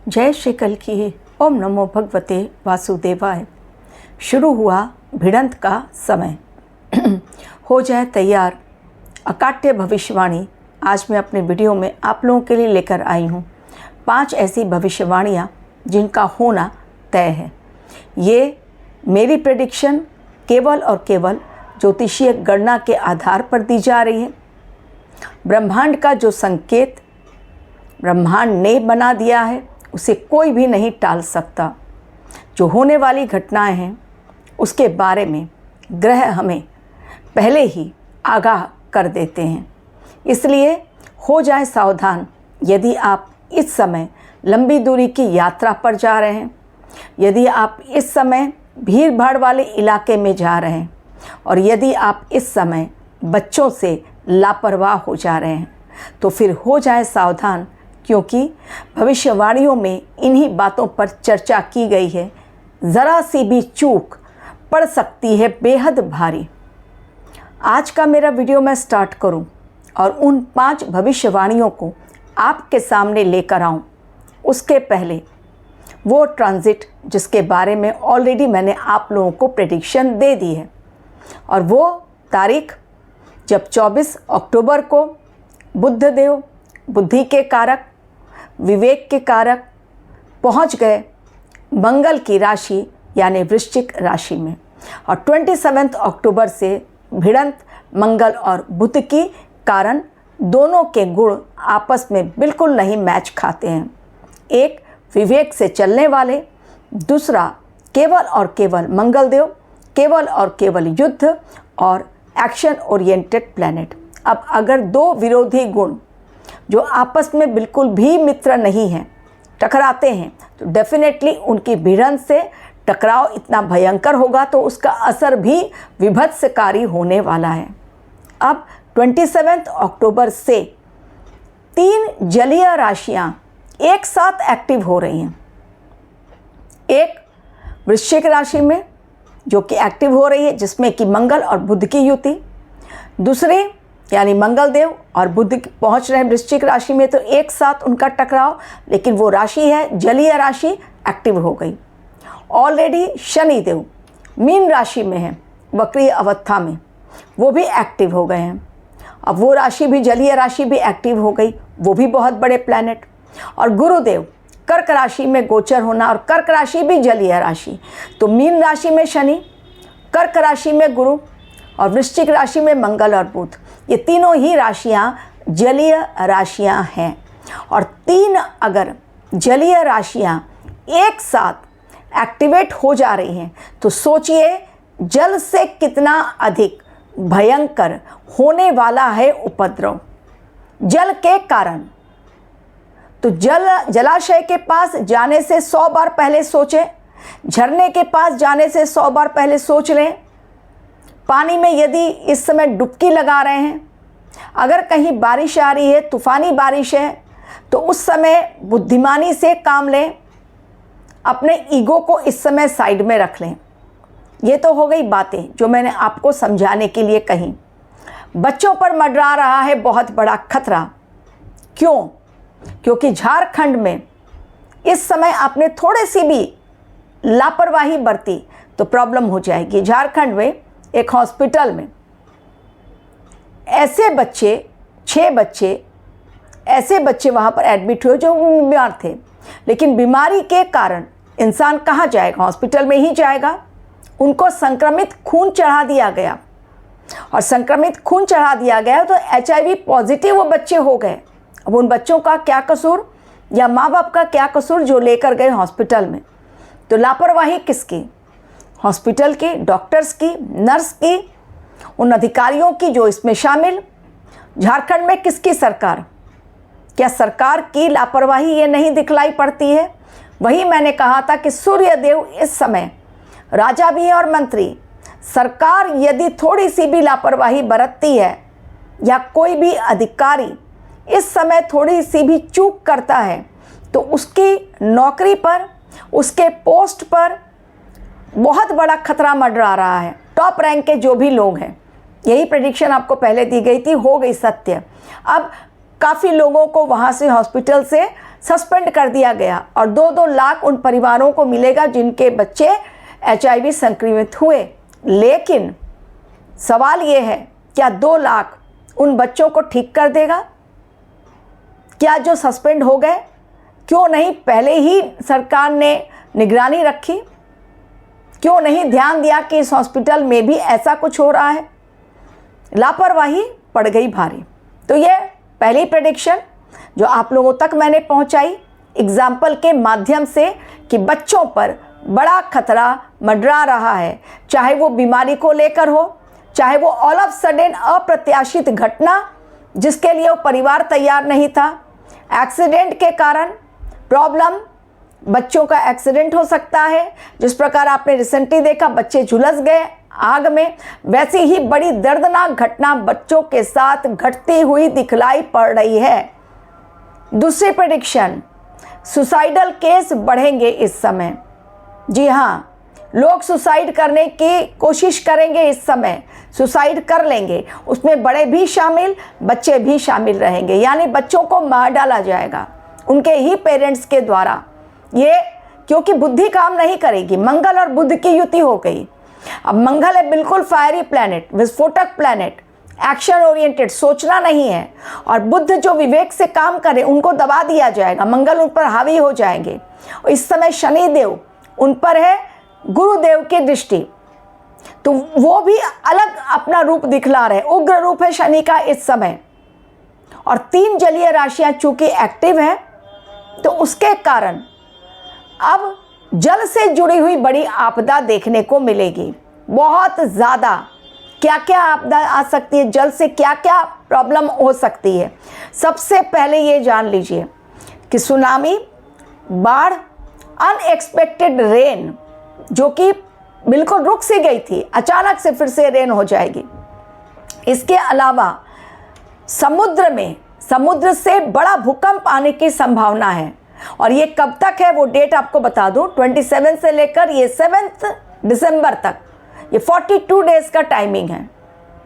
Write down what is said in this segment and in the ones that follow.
जय श्री कल की। ओम नमो भगवते वासुदेवाय। शुरू हुआ भिड़ंत का समय। हो जाए तैयार। अकाट्य भविष्यवाणी आज मैं अपने वीडियो में आप लोगों के लिए लेकर आई हूँ। 5 ऐसी भविष्यवाणियाँ जिनका होना तय है। ये मेरी प्रेडिक्शन केवल और केवल ज्योतिषीय गणना के आधार पर दी जा रही है। ब्रह्मांड का जो संकेत ब्रह्मांड ने बना दिया है उसे कोई भी नहीं टाल सकता। जो होने वाली घटनाएं हैं उसके बारे में ग्रह हमें पहले ही आगाह कर देते हैं। इसलिए हो जाए सावधान। यदि आप इस समय लंबी दूरी की यात्रा पर जा रहे हैं, यदि आप इस समय भीड़ भाड़ वाले इलाके में जा रहे हैं और यदि आप इस समय बच्चों से लापरवाह हो जा रहे हैं तो फिर हो जाए सावधान, क्योंकि भविष्यवाणियों में इन्हीं बातों पर चर्चा की गई है। ज़रा सी भी चूक पड़ सकती है बेहद भारी। आज का मेरा वीडियो मैं स्टार्ट करूं और उन 5 भविष्यवाणियों को आपके सामने लेकर आऊं, उसके पहले वो ट्रांजिट जिसके बारे में ऑलरेडी मैंने आप लोगों को प्रेडिक्शन दे दी है, और वो तारीख जब 24 अक्टूबर को बुद्धदेव बुद्धि के कारक, विवेक के कारक पहुंच गए मंगल की राशि यानी वृश्चिक राशि में, और 27 अक्टूबर से भिड़ंत मंगल और बुध की कारण दोनों के गुण आपस में बिल्कुल नहीं मैच खाते हैं। एक विवेक से चलने वाले, दूसरा केवल और केवल मंगल देव, केवल और केवल युद्ध और एक्शन ओरिएंटेड प्लैनेट। अब अगर 2 विरोधी गुण जो आपस में बिल्कुल भी मित्र नहीं हैं टकराते हैं तो डेफिनेटली उनकी भिड़ंत से टकराव इतना भयंकर होगा तो उसका असर भी विभत्सकारी होने वाला है। अब 27 अक्टूबर से 3 जलीय राशियां एक साथ एक्टिव हो रही हैं। एक वृश्चिक राशि में जो कि एक्टिव हो रही है, जिसमें कि मंगल और बुध की युति। दूसरे यानी मंगल देव और बुध पहुंच रहे हैं वृश्चिक राशि में, तो एक साथ उनका टकराव, लेकिन वो राशि है जलीय राशि, एक्टिव हो गई। ऑलरेडी शनि देव मीन राशि में है वक्रीय अवस्था में, वो भी एक्टिव हो गए हैं। अब वो राशि भी जलीय राशि भी एक्टिव हो गई, वो भी बहुत बड़े प्लैनेट। और गुरुदेव कर्क राशि में गोचर होना, और कर्क राशि भी जलीय राशि, तो मीन राशि में शनि, कर्क राशि में गुरु और वृश्चिक राशि में मंगल और बुध। ये तीनों ही राशियां जलीय राशियां हैं, और 3 अगर जलीय राशियां एक साथ एक्टिवेट हो जा रही हैं तो सोचिए जल से कितना अधिक भयंकर होने वाला है उपद्रव जल के कारण। तो जलाशय के पास जाने से 100 बार पहले सोचें, झरने के पास जाने से 100 बार पहले सोच लें। पानी में यदि इस समय डुबकी लगा रहे हैं, अगर कहीं बारिश आ रही है, तूफ़ानी बारिश है, तो उस समय बुद्धिमानी से काम लें, अपने ईगो को इस समय साइड में रख लें। ये तो हो गई बातें जो मैंने आपको समझाने के लिए कही। बच्चों पर मंडरा रहा है बहुत बड़ा खतरा। क्यों? क्योंकि झारखंड में इस समय आपने थोड़ी सी भी लापरवाही बरती तो प्रॉब्लम हो जाएगी। झारखंड में एक हॉस्पिटल में ऐसे बच्चे 6 बच्चे ऐसे बच्चे वहाँ पर एडमिट हुए जो बीमार थे, लेकिन बीमारी के कारण इंसान कहाँ जाएगा? हॉस्पिटल में ही जाएगा। उनको संक्रमित खून चढ़ा दिया गया, और संक्रमित खून चढ़ा दिया गया तो HIV पॉजिटिव वो बच्चे हो गए। अब उन बच्चों का क्या कसूर, या माँ बाप का क्या कसूर जो लेकर गए हॉस्पिटल में? तो लापरवाही किसकी? हॉस्पिटल की, डॉक्टर्स की, नर्स की, उन अधिकारियों की जो इसमें शामिल। झारखंड में किसकी सरकार? क्या सरकार की लापरवाही ये नहीं दिखलाई पड़ती है? वही मैंने कहा था कि सूर्यदेव इस समय राजा भी है और मंत्री। सरकार यदि थोड़ी सी भी लापरवाही बरतती है या कोई भी अधिकारी इस समय थोड़ी सी भी चूक करता है तो उसकी नौकरी पर, उसके पोस्ट पर बहुत बड़ा खतरा मंडरा रहा है। टॉप रैंक के जो भी लोग हैं, यही प्रेडिक्शन आपको पहले दी गई थी, हो गई सत्य। अब काफ़ी लोगों को वहाँ से हॉस्पिटल से सस्पेंड कर दिया गया और 2-2 लाख उन परिवारों को मिलेगा जिनके बच्चे HIV संक्रमित हुए। लेकिन सवाल ये है, क्या 2 लाख उन बच्चों को ठीक कर देगा? क्या जो सस्पेंड हो गए, क्यों नहीं पहले ही सरकार ने निगरानी रखी? क्यों नहीं ध्यान दिया कि इस हॉस्पिटल में भी ऐसा कुछ हो रहा है? लापरवाही पड़ गई भारी। तो ये पहली प्रेडिक्शन जो आप लोगों तक मैंने पहुंचाई एग्जाम्पल के माध्यम से कि बच्चों पर बड़ा खतरा मंडरा रहा है, चाहे वो बीमारी को लेकर हो, चाहे वो ऑल ऑफ सडन अप्रत्याशित घटना जिसके लिए वो परिवार तैयार नहीं था, एक्सीडेंट के कारण प्रॉब्लम, बच्चों का एक्सीडेंट हो सकता है, जिस प्रकार आपने रिसेंटली देखा बच्चे झुलस गए आग में, वैसी ही बड़ी दर्दनाक घटना बच्चों के साथ घटती हुई दिखलाई पड़ रही है। दूसरी प्रेडिक्शन, सुसाइडल केस बढ़ेंगे इस समय। जी हाँ, लोग सुसाइड करने की कोशिश करेंगे, इस समय सुसाइड कर लेंगे, उसमें बड़े भी शामिल, बच्चे भी शामिल रहेंगे, यानी बच्चों को मार डाला जाएगा उनके ही पेरेंट्स के द्वारा। ये क्योंकि बुद्धि काम नहीं करेगी, मंगल और बुध की युति हो गई। अब मंगल है बिल्कुल फायरी प्लैनेट, विस्फोटक प्लैनेट, एक्शन ओरिएंटेड, सोचना नहीं है, और बुध जो विवेक से काम करे उनको दबा दिया जाएगा, मंगल उन पर हावी हो जाएंगे। और इस समय शनिदेव उन पर है गुरुदेव की दृष्टि, तो वो भी अलग अपना रूप दिखला रहे, उग्र रूप है शनि का इस समय। और 3 जलीय राशियां चूंकि एक्टिव हैं, तो उसके कारण अब जल से जुड़ी हुई बड़ी आपदा देखने को मिलेगी, बहुत ज़्यादा। क्या क्या आपदा आ सकती है, जल से क्या क्या प्रॉब्लम हो सकती है। सबसे पहले ये जान लीजिए कि सुनामी, बाढ़, अनएक्सपेक्टेड रेन, जो कि बिल्कुल रुक सी गई थी, अचानक से फिर से रेन हो जाएगी। इसके अलावा समुद्र से बड़ा भूकंप आने की संभावना है, और ये कब तक है वो डेट आपको बता दूं, 27 से लेकर ये 7 दिसंबर तक, ये 42 डेज का टाइमिंग है।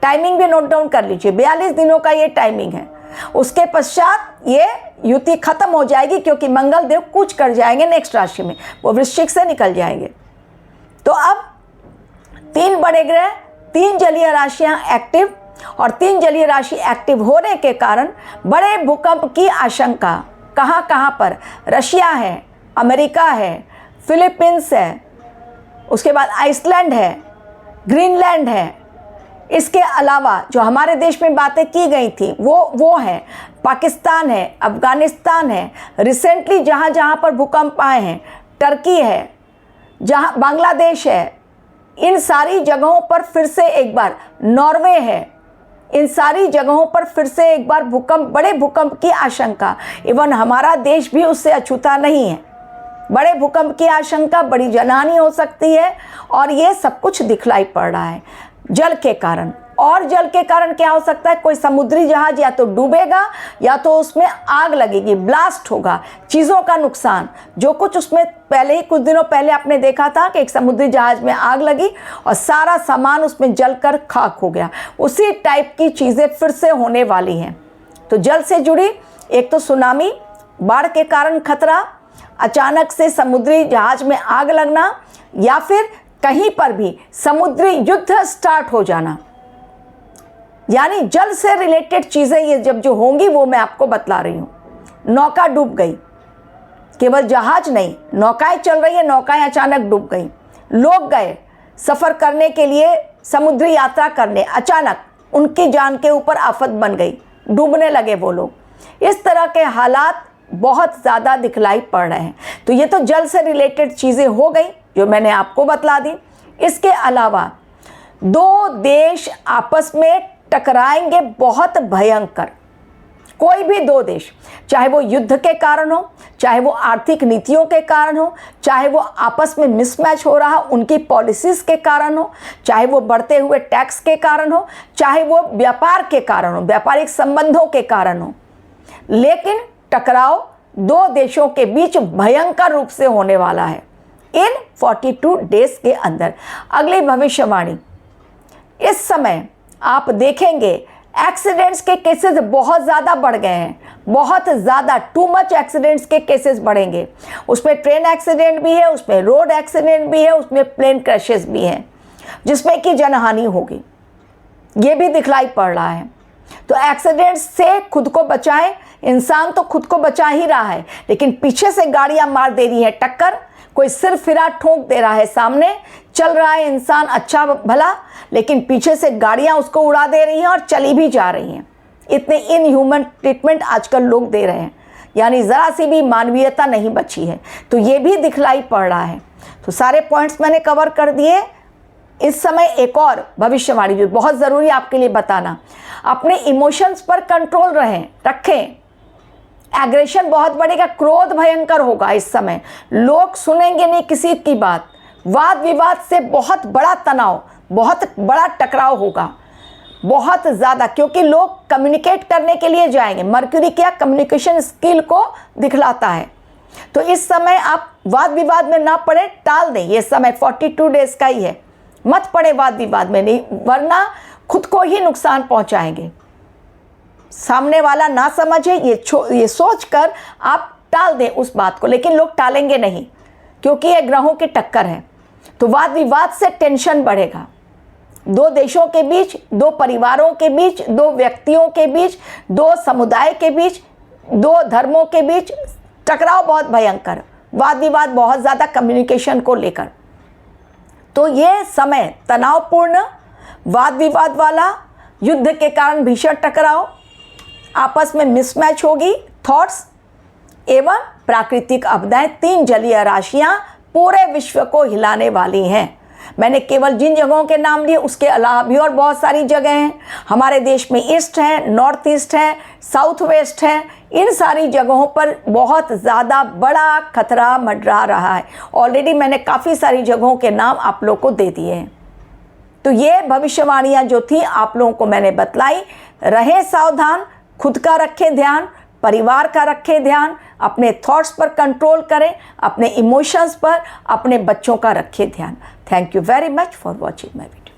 टाइमिंग भी नोट डाउन कर लीजिए, 42 दिनों का ये टाइमिंग है। उसके पश्चात ये युति खत्म हो जाएगी, क्योंकि मंगल देव कूच कर जाएंगे नेक्स्ट राशि में, वो वृश्चिक से निकल जाएंगे। तो अब 3 बड़े ग्रह, 3 जलीय राशियां एक्टिव, और 3 जलीय राशि एक्टिव होने के कारण बड़े भूकंप की आशंका कहाँ पर, रशिया है, अमेरिका है, फिलीपींस है, उसके बाद आइसलैंड है, ग्रीनलैंड है। इसके अलावा जो हमारे देश में बातें की गई थी वो है, पाकिस्तान है, अफगानिस्तान है, रिसेंटली जहाँ पर भूकंप आए हैं, टर्की है, जहाँ बांग्लादेश है, इन सारी जगहों पर फिर से एक बार, नॉर्वे है, इन सारी जगहों पर फिर से एक बार भूकंप, बड़े भूकंप की आशंका। इवन हमारा देश भी उससे अछूता नहीं है, बड़े भूकंप की आशंका, बड़ी जनहानि हो सकती है, और ये सब कुछ दिखलाई पड़ रहा है जल के कारण। और जल के कारण क्या हो सकता है, कोई समुद्री जहाज या तो डूबेगा या तो उसमें आग लगेगी, ब्लास्ट होगा, चीज़ों का नुकसान। जो कुछ उसमें पहले ही कुछ दिनों पहले आपने देखा था कि एक समुद्री जहाज में आग लगी और सारा सामान उसमें जलकर खाक हो गया, उसी टाइप की चीज़ें फिर से होने वाली हैं। तो जल से जुड़ी एक तो सुनामी, बाढ़ के कारण खतरा, अचानक से समुद्री जहाज में आग लगना, या फिर कहीं पर भी समुद्री युद्ध स्टार्ट हो जाना, यानी जल से रिलेटेड चीज़ें ये जब जो होंगी वो मैं आपको बतला रही हूँ। नौका डूब गई, केवल जहाज नहीं, नौकाएं चल रही है, नौकाएं अचानक डूब गई, लोग गए सफ़र करने के लिए, समुद्री यात्रा करने, अचानक उनकी जान के ऊपर आफत बन गई, डूबने लगे वो लोग। इस तरह के हालात बहुत ज़्यादा दिखलाई पड़ रहे हैं। तो ये तो जल से रिलेटेड चीज़ें हो गई जो मैंने आपको बतला दी। इसके अलावा 2 देश आपस में टकराएंगे, बहुत भयंकर। कोई भी 2 देश, चाहे वो युद्ध के कारण हो, चाहे वो आर्थिक नीतियों के कारण हो, चाहे वो आपस में मिसमैच हो रहा उनकी पॉलिसीज़ के कारण हो, चाहे वो बढ़ते हुए टैक्स के कारण हो, चाहे वो व्यापार के कारण हो, व्यापारिक संबंधों के कारण हो, लेकिन टकराव 2 देशों के बीच भयंकर रूप से होने वाला है इन 42 डेज के अंदर। अगली भविष्यवाणी, इस समय आप देखेंगे एक्सीडेंट्स के केसेस बहुत ज़्यादा बढ़ गए हैं, बहुत ज़्यादा, टू मच एक्सीडेंट्स के केसेस बढ़ेंगे। उसमें ट्रेन एक्सीडेंट भी है, उसमें रोड एक्सीडेंट भी है, उसमें प्लेन क्रैशेस भी हैं जिसमें कि जनहानि होगी, ये भी दिखलाई पड़ रहा है। तो एक्सीडेंट से खुद को बचाएं। इंसान तो खुद को बचा ही रहा है, लेकिन पीछे से गाड़ियां मार दे रही हैं टक्कर, कोई सिर फिरा ठोक दे रहा है, सामने चल रहा है इंसान अच्छा भला, लेकिन पीछे से गाड़ियां उसको उड़ा दे रही हैं और चली भी जा रही हैं। इतने इनह्यूमन ट्रीटमेंट आजकल लोग दे रहे हैं, यानी ज़रा सी भी मानवीयता नहीं बची है। तो ये भी दिखलाई पड़ रहा है। तो सारे पॉइंट्स मैंने कवर कर दिए। इस समय एक और भविष्यवाणी जो बहुत ज़रूरी आपके लिए बताना, अपने इमोशंस पर कंट्रोल रखें। एग्रेशन बहुत बढ़ेगा, क्रोध भयंकर होगा इस समय, लोग सुनेंगे नहीं किसी की बात, वाद विवाद से बहुत बड़ा तनाव, बहुत बड़ा टकराव होगा, बहुत ज़्यादा, क्योंकि लोग कम्युनिकेट करने के लिए जाएंगे। मर्क्यूरी क्या कम्युनिकेशन स्किल को दिखलाता है। तो इस समय आप वाद विवाद में ना पड़े, टाल दें। ये समय 42 डेज का ही है, मत पड़े वाद विवाद में, नहीं वरना खुद को ही नुकसान पहुंचाएंगे। सामने वाला ना समझे ये सोचकर आप टाल दें उस बात को, लेकिन लोग टालेंगे नहीं क्योंकि ये ग्रहों की टक्कर है। तो वाद विवाद से टेंशन बढ़ेगा, दो देशों के बीच, दो परिवारों के बीच, दो व्यक्तियों के बीच, दो समुदाय के बीच, दो धर्मों के बीच टकराव बहुत भयंकर, वाद विवाद बहुत ज़्यादा कम्युनिकेशन को लेकर। तो ये समय तनावपूर्ण, वाद विवाद वाला, युद्ध के कारण भीषण टकराव, आपस में मिसमैच होगी थॉट्स एवं प्राकृतिक आपदाएं। 3 जलीय राशियां पूरे विश्व को हिलाने वाली हैं। मैंने केवल जिन जगहों के नाम लिए, उसके अलावा भी और बहुत सारी जगह हैं हमारे देश में। ईस्ट है, नॉर्थ ईस्ट है, साउथ वेस्ट है, इन सारी जगहों पर बहुत ज़्यादा बड़ा खतरा मंडरा रहा है। ऑलरेडी मैंने काफ़ी सारी जगहों के नाम आप लोग को दे दिए हैं। तो ये भविष्यवाणियाँ जो थी आप लोगों को मैंने बतलाई। रहें सावधान, खुद का रखें ध्यान, परिवार का रखें ध्यान, अपने थॉट्स पर कंट्रोल करें, अपने इमोशंस पर, अपने बच्चों का रखें ध्यान। Thank you very much for watching my video.